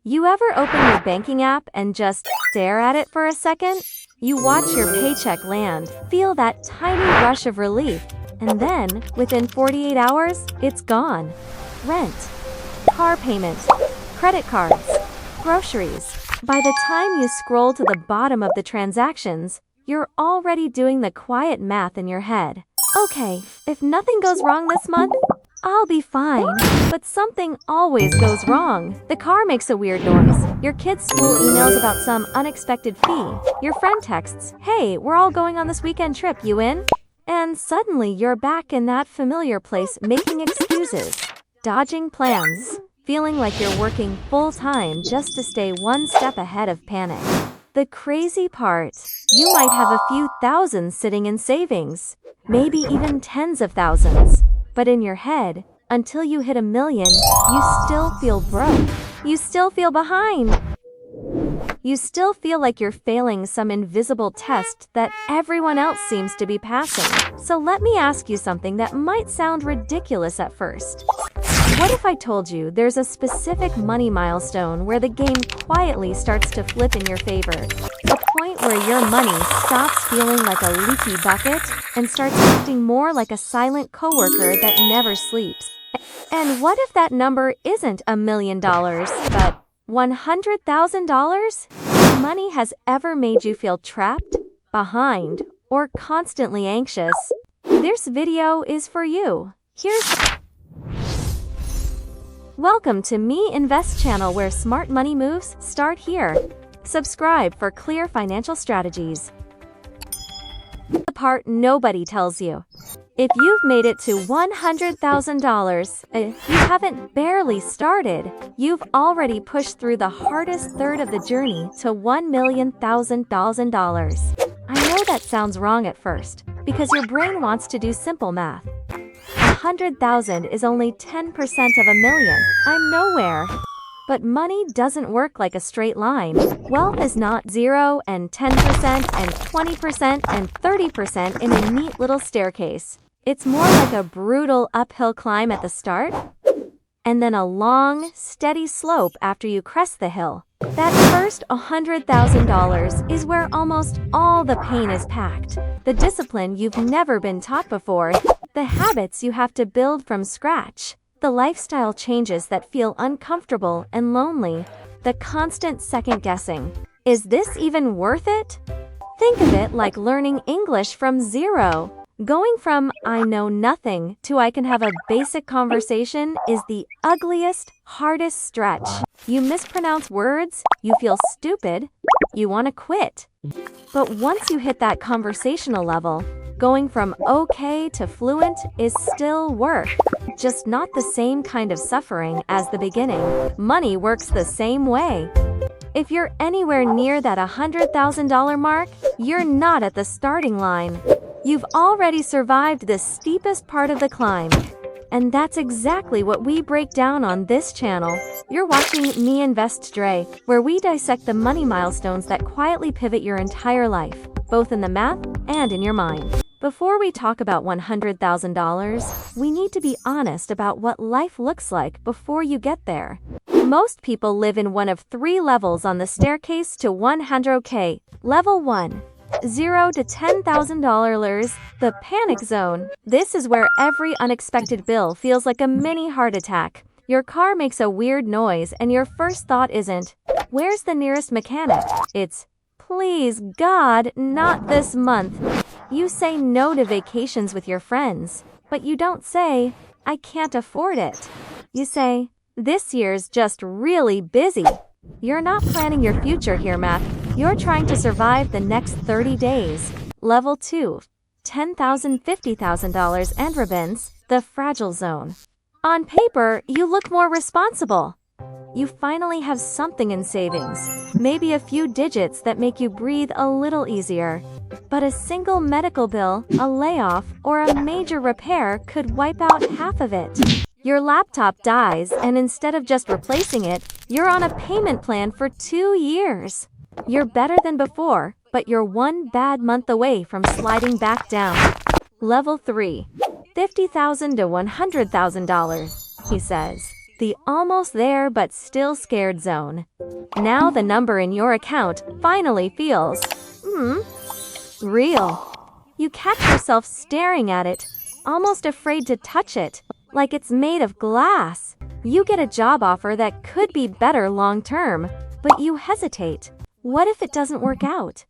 You ever open your banking app and just stare at it for a second? You watch your paycheck land, feel that tiny rush of relief, and then, within 48 hours, it's gone. Rent, car payment, credit cards, groceries. By the time you scroll to the bottom of the transactions, you're already doing the quiet math in your head. Okay, if nothing goes wrong this month, I'll be fine. But something always goes wrong. The car makes a weird noise. Your kid's school emails about some unexpected fee. Your friend texts, "Hey, we're all going on this weekend trip, you in?" And suddenly you're back in that familiar place making excuses, dodging plans, feeling like you're working full-time just to stay one step ahead of panic. The crazy part, you might have a few thousands sitting in savings, maybe even tens of thousands. But in your head, until you hit 1 million, you still feel broke. You still feel behind. You still feel like you're failing some invisible test that everyone else seems to be passing. So let me ask you something that might sound ridiculous at first. What if I told you there's a specific money milestone where the game quietly starts to flip in your favor? A point where your money stops feeling like a leaky bucket and starts acting more like a silent coworker that never sleeps. And what if that number isn't $1 million, but $100,000? If money has ever made you feel trapped, behind, or constantly anxious, this video is for you. Welcome to Mie Invests channel, where smart money moves start here. Subscribe for clear financial strategies. The part nobody tells you. If you've made it to $100,000, you haven't barely started. You've already pushed through the hardest third of the journey to $1,000,000. I know that sounds wrong at first, because your brain wants to do simple math. 100,000 is only 10% of 1 million. I'm nowhere. But money doesn't work like a straight line. Wealth is not 0 and 10% and 20% and 30% in a neat little staircase. It's more like a brutal uphill climb at the start, and then a long, steady slope after you crest the hill. That first $100,000 is where almost all the pain is packed. The discipline you've never been taught before, the habits you have to build from scratch, the lifestyle changes that feel uncomfortable and lonely, the constant second guessing. Is this even worth it? Think of it like learning English from zero. Going from "I know nothing" to "I can have a basic conversation" is the ugliest, hardest stretch. You mispronounce words, you feel stupid, you want to quit. But once you hit that conversational level, going from okay to fluent is still work, just not the same kind of suffering as the beginning. Money works the same way. If you're anywhere near that $100,000 mark, you're not at the starting line. You've already survived the steepest part of the climb. And that's exactly what we break down on this channel. You're watching Mie Invests, where we dissect the money milestones that quietly pivot your entire life, both in the math and in your mind. Before we talk about $100,000, we need to be honest about what life looks like before you get there. Most people live in one of 3 levels on the staircase to $100K. Level 1. $0 to $10,000, the panic zone. This is where every unexpected bill feels like a mini heart attack. Your car makes a weird noise and your first thought isn't, "Where's the nearest mechanic?" It's, "Please God, not this month." You say no to vacations with your friends, but you don't say, "I can't afford it." You say, "This year's just really busy." You're not planning your future here, Matt. You're trying to survive the next 30 days. Level 2. $10,000, $50,000 and ribbons, the fragile zone. On paper, you look more responsible. You finally have something in savings, maybe a few digits that make you breathe a little easier. But a single medical bill, a layoff, or a major repair could wipe out half of it. Your laptop dies, and instead of just replacing it, you're on a payment plan for 2 years. You're better than before, but you're one bad month away from sliding back down. Level 3. $50,000 to $100,000, he says. the almost there but still scared zone. Now the number in your account finally feels, real. You catch yourself staring at it, almost afraid to touch it, like it's made of glass. You get a job offer that could be better long term, but you hesitate. What if it doesn't work out?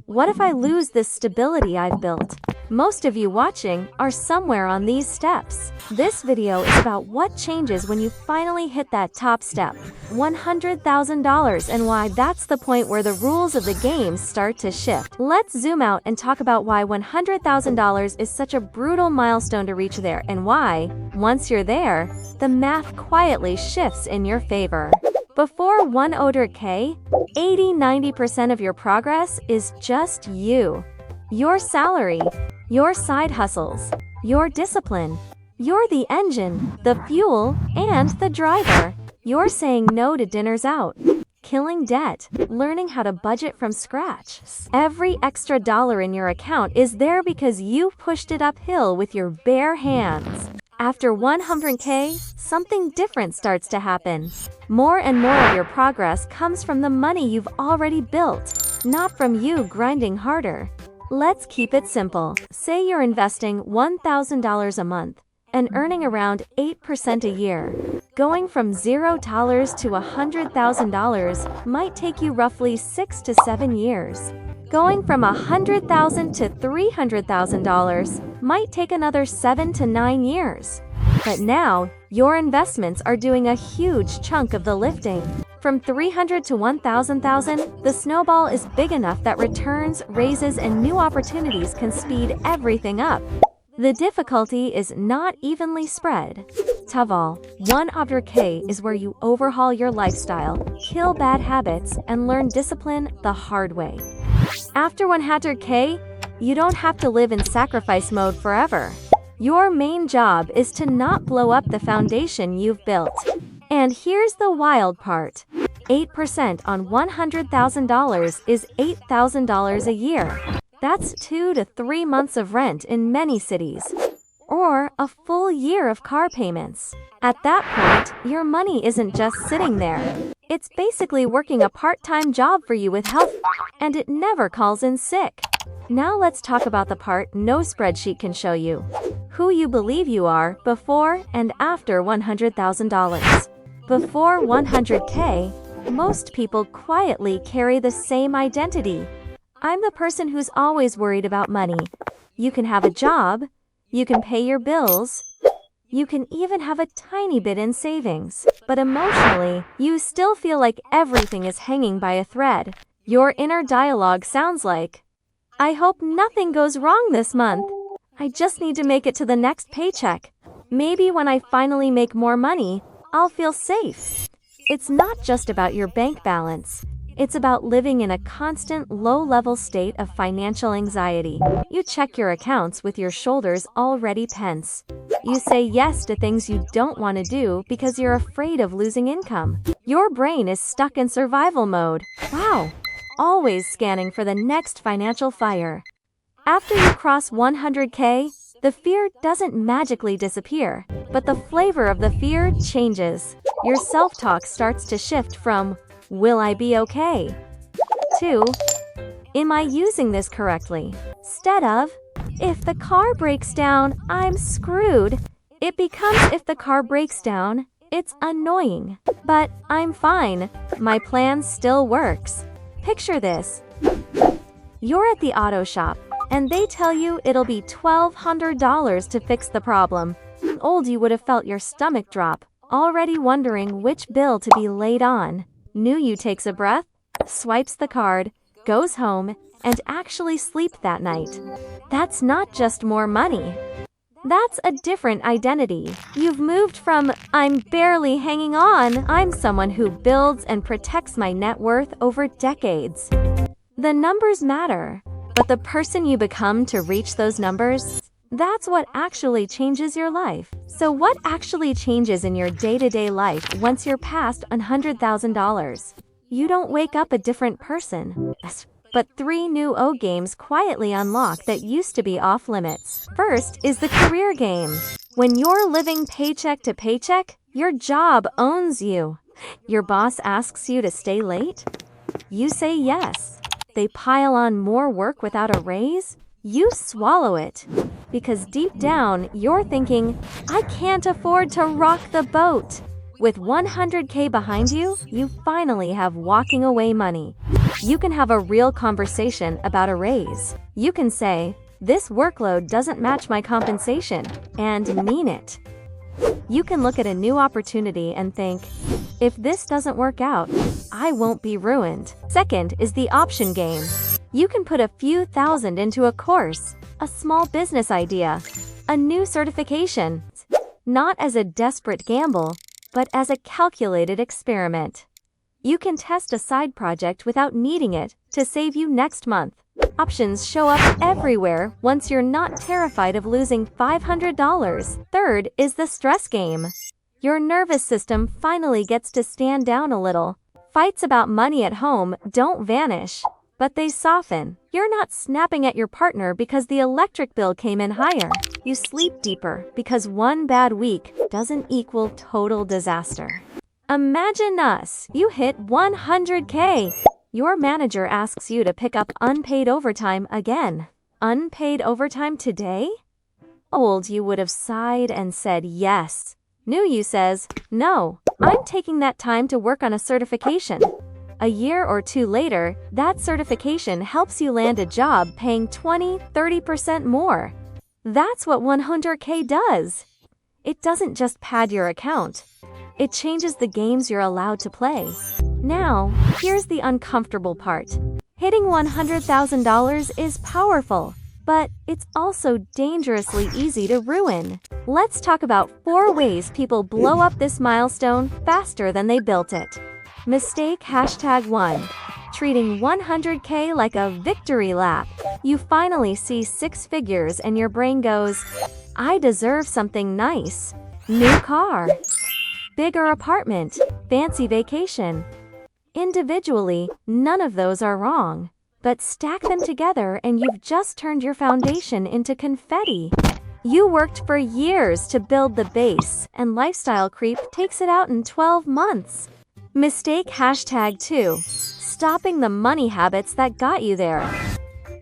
What if I lose this stability I've built? Most of you watching are somewhere on these steps. This video is about what changes when you finally hit that top step, $100,000, and why that's the point where the rules of the game start to shift. Let's zoom out and talk about why $100,000 is such a brutal milestone to reach there, and why, once you're there, the math quietly shifts in your favor. Before $100K, 80–90% of your progress is just you. Your salary, your side hustles, your discipline. You're the engine, the fuel, and the driver. You're saying no to dinners out, killing debt, learning how to budget from scratch. Every extra dollar in your account is there because you pushed it uphill with your bare hands. After $100K, something different starts to happen. More and more of your progress comes from the money you've already built, not from you grinding harder. Let's keep it simple. Say you're investing $1,000 a month and earning around 8% a year. Going from $0 to $100,000 might take you roughly 6 to 7 years. Going from $100,000 to $300,000 might take another 7 to 9 years. But now, your investments are doing a huge chunk of the lifting. From $300,000 to $1,000, the snowball is big enough that returns, raises, and new opportunities can speed everything up. The difficulty is not evenly spread. Taval, $100K is where you overhaul your lifestyle, kill bad habits, and learn discipline the hard way. After $100K, you don't have to live in sacrifice mode forever. Your main job is to not blow up the foundation you've built. And here's the wild part. 8% on $100,000 is $8,000 a year. That's 2 to 3 months of rent in many cities. Or a full year of car payments. At that point, your money isn't just sitting there. It's basically working a part-time job for you with health, and it never calls in sick. Now let's talk about the part no spreadsheet can show you. Who you believe you are before and after $100,000. Before $100K, most people quietly carry the same identity. I'm the person who's always worried about money. You can have a job, you can pay your bills, you can even have a tiny bit in savings, but emotionally, you still feel like everything is hanging by a thread. Your inner dialogue sounds like, I hope nothing goes wrong this month. I just need to make it to the next paycheck. Maybe when I finally make more money, I'll feel safe. It's not just about your bank balance. It's about living in a constant, low-level state of financial anxiety. You check your accounts with your shoulders already tense. You say yes to things you don't want to do because you're afraid of losing income. Your brain is stuck in survival mode. Wow! Always scanning for the next financial fire. After you cross $100K, the fear doesn't magically disappear, but the flavor of the fear changes. Your self-talk starts to shift from, will I be okay? To, am I using this correctly? Instead of, if the car breaks down, I'm screwed. It becomes, if the car breaks down, it's annoying. But I'm fine. My plan still works. Picture this. You're at the auto shop, and they tell you it'll be $1,200 to fix the problem. Old you would have felt your stomach drop, already wondering which bill to be laid on. New you takes a breath, swipes the card, goes home, and actually sleeps that night. That's not just more money. That's a different identity. You've moved from, I'm barely hanging on, I'm someone who builds and protects my net worth over decades. The numbers matter, but the person you become to reach those numbers, that's what actually changes your life. So what actually changes in your day-to-day life once you're past $100,000? You don't wake up a different person. But 3 new games quietly unlock that used to be off limits. First is the career game. When you're living paycheck to paycheck, your job owns you. Your boss asks you to stay late? You say yes. They pile on more work without a raise? You swallow it. Because deep down, you're thinking, I can't afford to rock the boat. With 100K behind you, you finally have walking away money. You can have a real conversation about a raise. You can say, this workload doesn't match my compensation, and mean it. You can look at a new opportunity and think, if this doesn't work out, I won't be ruined. Second is the option game. You can put a few thousand into a course, a small business idea, a new certification, not as a desperate gamble, but as a calculated experiment. You can test a side project without needing it to save you next month. Options show up everywhere once you're not terrified of losing $500. Third is the stress game. Your nervous system finally gets to stand down a little. Fights about money at home don't vanish, but they soften. You're not snapping at your partner because the electric bill came in higher. You sleep deeper because one bad week doesn't equal total disaster. Imagine us. You hit 100K. Your manager asks you to pick up unpaid overtime again. Unpaid overtime today? Old you would have sighed and said yes. New you says, no, I'm taking that time to work on a certification. A year or two later, that certification helps you land a job paying 20-30% more. That's what 100K does. It doesn't just pad your account. It changes the games you're allowed to play. Now, here's the uncomfortable part. Hitting $100,000 is powerful, but it's also dangerously easy to ruin. Let's talk about 4 ways people blow up this milestone faster than they built it. Mistake #1. Treating 100K like a victory lap. You finally see 6 figures and your brain goes, I deserve something nice. New car. Bigger apartment. Fancy vacation. Individually, none of those are wrong. But stack them together and you've just turned your foundation into confetti. You worked for years to build the base, and lifestyle creep takes it out in 12 months. Mistake #2. Stopping the money habits that got you there.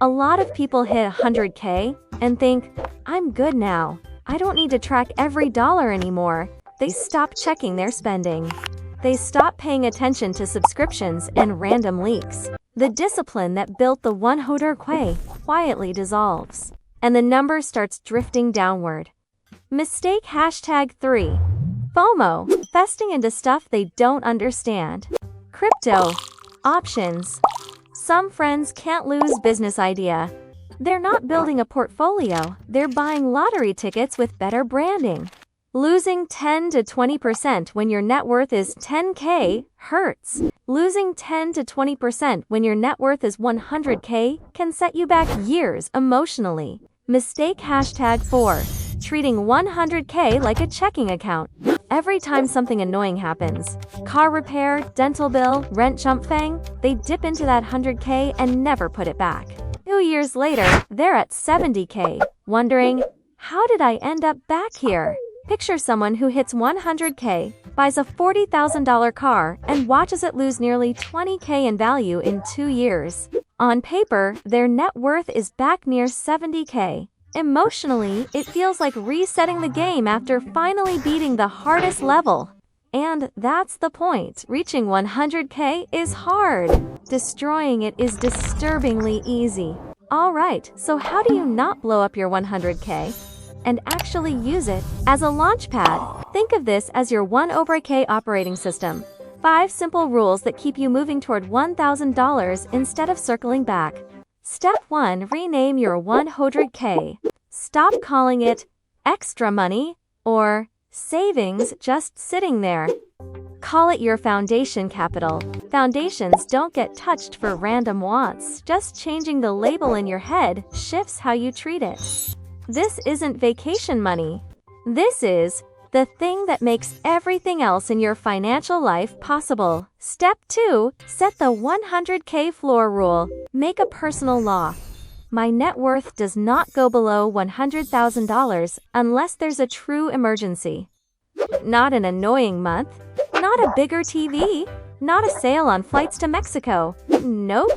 A lot of people hit 100K and think, I'm good now. I don't need to track every dollar anymore. They stop checking their spending. They stop paying attention to subscriptions and random leaks. The discipline that built the 100K quietly dissolves, and the number starts drifting downward. Mistake #3. FOMO, investing into stuff they don't understand. Crypto, options. Some friends can't lose business idea. They're not building a portfolio, they're buying lottery tickets with better branding. Losing 10 to 20% when your net worth is 10K hurts. Losing 10 to 20% when your net worth is 100K can set you back years emotionally. Mistake #4. Treating 100K like a checking account. Every time something annoying happens, car repair, dental bill, rent jump fang, they dip into that 100K and never put it back. 2 years later, they're at 70K, wondering, how did I end up back here? Picture someone who hits 100K, buys a $40,000 car, and watches it lose nearly 20K in value in 2 years. On paper, their net worth is back near 70K. Emotionally, it feels like resetting the game after finally beating the hardest level. And that's the point. Reaching 100K is hard. Destroying it is disturbingly easy. Alright, so how do you not blow up your 100K? And actually use it as a launchpad? Think of this as your 100K operating system. 5 simple rules that keep you moving toward $1,000 instead of circling back. Step 1. Rename your 100K. Stop calling it extra money or savings just sitting there. Call it your foundation capital. Foundations don't get touched for random wants. Just changing the label in your head shifts how you treat it. This isn't vacation money. This is the thing that makes everything else in your financial life possible. Step 2. Set the 100K floor rule. Make a personal law. My net worth does not go below $100,000 unless there's a true emergency. Not an annoying month, not a bigger TV, not a sale on flights to Mexico. Nope.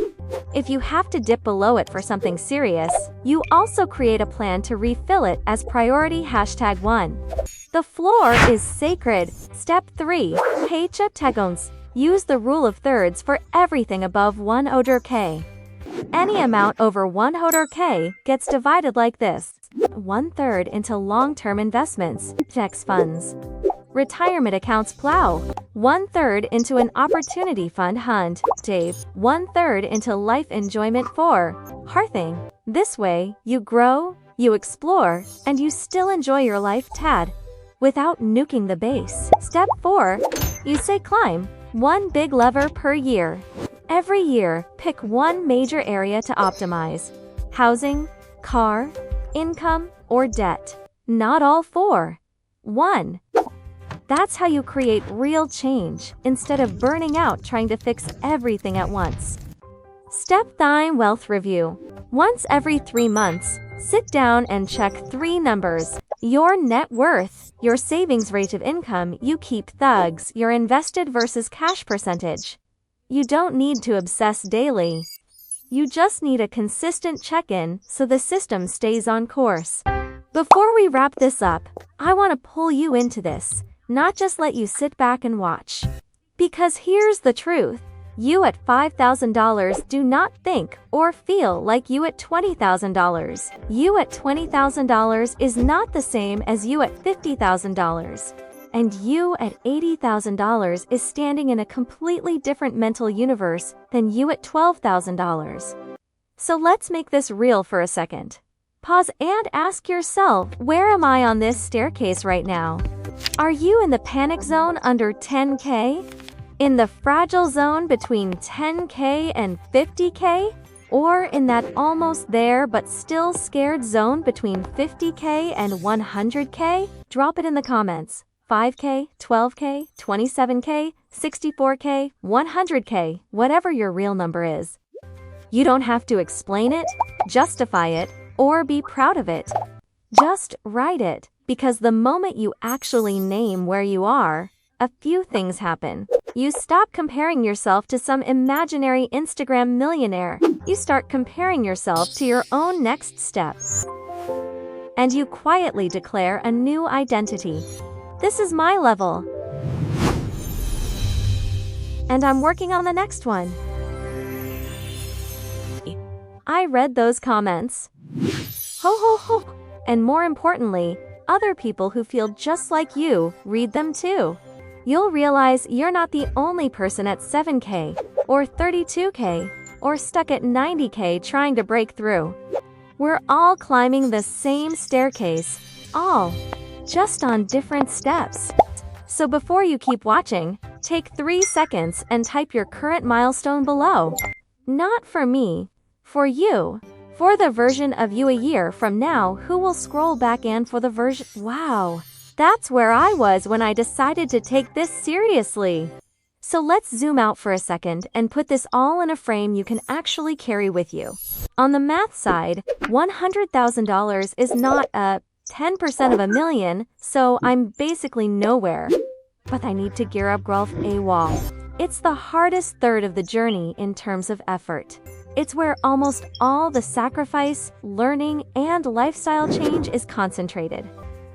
If you have to dip below it for something serious, you also create a plan to refill it as priority #1. The floor is sacred. Step 3. Hecha tegons. Use the rule of thirds for everything above 100K. Any amount over 100K gets divided like this. 1/3 into long-term investments, tax funds. Retirement accounts plow. 1/3 into an opportunity fund hunt, Dave. 1/3 into life enjoyment for hearthing. This way, you grow, you explore, and you still enjoy your life, Tad, without nuking the base. Step 4. You say climb. One big lever per year. Every year, pick one major area to optimize. Housing, car, income, or debt. Not all four. 1. That's how you create real change, instead of burning out trying to fix everything at once. Step 9. Wealth review. Once every 3 months, sit down and check 3 numbers. Your net worth, your savings rate of income you keep thugs, your invested versus cash percentage. You don't need to obsess daily. You just need a consistent check-in so the system stays on course. Before we wrap this up, I want to pull you into this, not just let you sit back and watch. Because here's the truth. You at $5,000 do not think or feel like you at $20,000. You at $20,000 is not the same as you at $50,000. And you at $80,000 is standing in a completely different mental universe than you at $12,000. So let's make this real for a second. Pause and ask yourself, where am I on this staircase right now? Are you in the panic zone under 10K? In the fragile zone between 10K and 50K? Or in that almost there but still scared zone between 50K and 100K? Drop it in the comments. 5K, 12K, 27K, 64K, 100K, whatever your real number is. You don't have to explain it, justify it, or be proud of it. Just write it, because the moment you actually name where you are, a few things happen. You stop comparing yourself to some imaginary Instagram millionaire. You start comparing yourself to your own next step. And you quietly declare a new identity. This is my level. And I'm working on the next one. I read those comments. Ho ho ho. And more importantly, other people who feel just like you read them too. You'll realize you're not the only person at 7K, or 32K, or stuck at 90K trying to break through. We're all climbing the same staircase, all just on different steps. So before you keep watching, take 3 seconds and type your current milestone below. Not for me, for you. For the version of you a year from now who will scroll back and for the version. Wow, that's where I was when I decided to take this seriously. So let's zoom out for a second and put this all in a frame you can actually carry with you. On the math side, $100,000 is not a 10% of a million, so I'm basically nowhere. But I need to gear up growth AWOL. It's the hardest third of the journey in terms of effort. It's where almost all the sacrifice, learning, and lifestyle change is concentrated.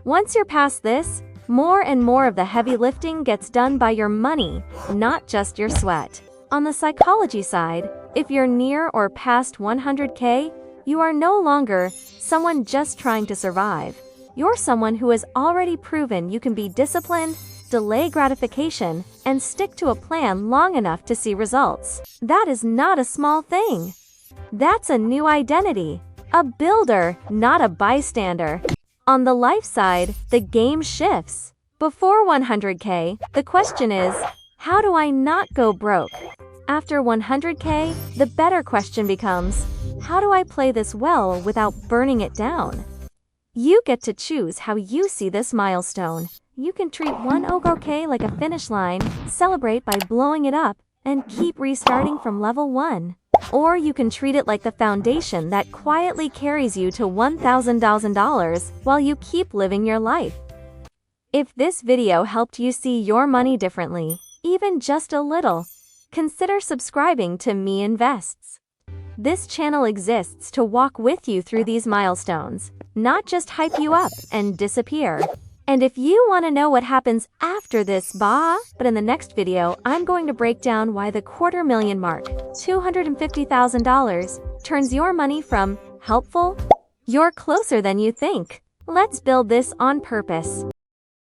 Once you're past this, more and more of the heavy lifting gets done by your money, not just your sweat. On the psychology side, if you're near or past 100K, you are no longer someone just trying to survive. You're someone who has already proven you can be disciplined, delay gratification, and stick to a plan long enough to see results. That is not a small thing. That's a new identity. A builder, not a bystander. On the life side, the game shifts. Before 100K, the question is, how do I not go broke? After 100K, the better question becomes, how do I play this well without burning it down? You get to choose how you see this milestone. You can treat 100K like a finish line, celebrate by blowing it up, and keep restarting from level 1. Or you can treat it like the foundation that quietly carries you to $1,000 while you keep living your life. If this video helped you see your money differently, even just a little, consider subscribing to Mie Invests. This channel exists to walk with you through these milestones, not just hype you up and disappear. And if you want to know what happens after this, but in the next video, I'm going to break down why the $250,000 mark, $250,000, turns your money from helpful, you're closer than you think. Let's build this on purpose.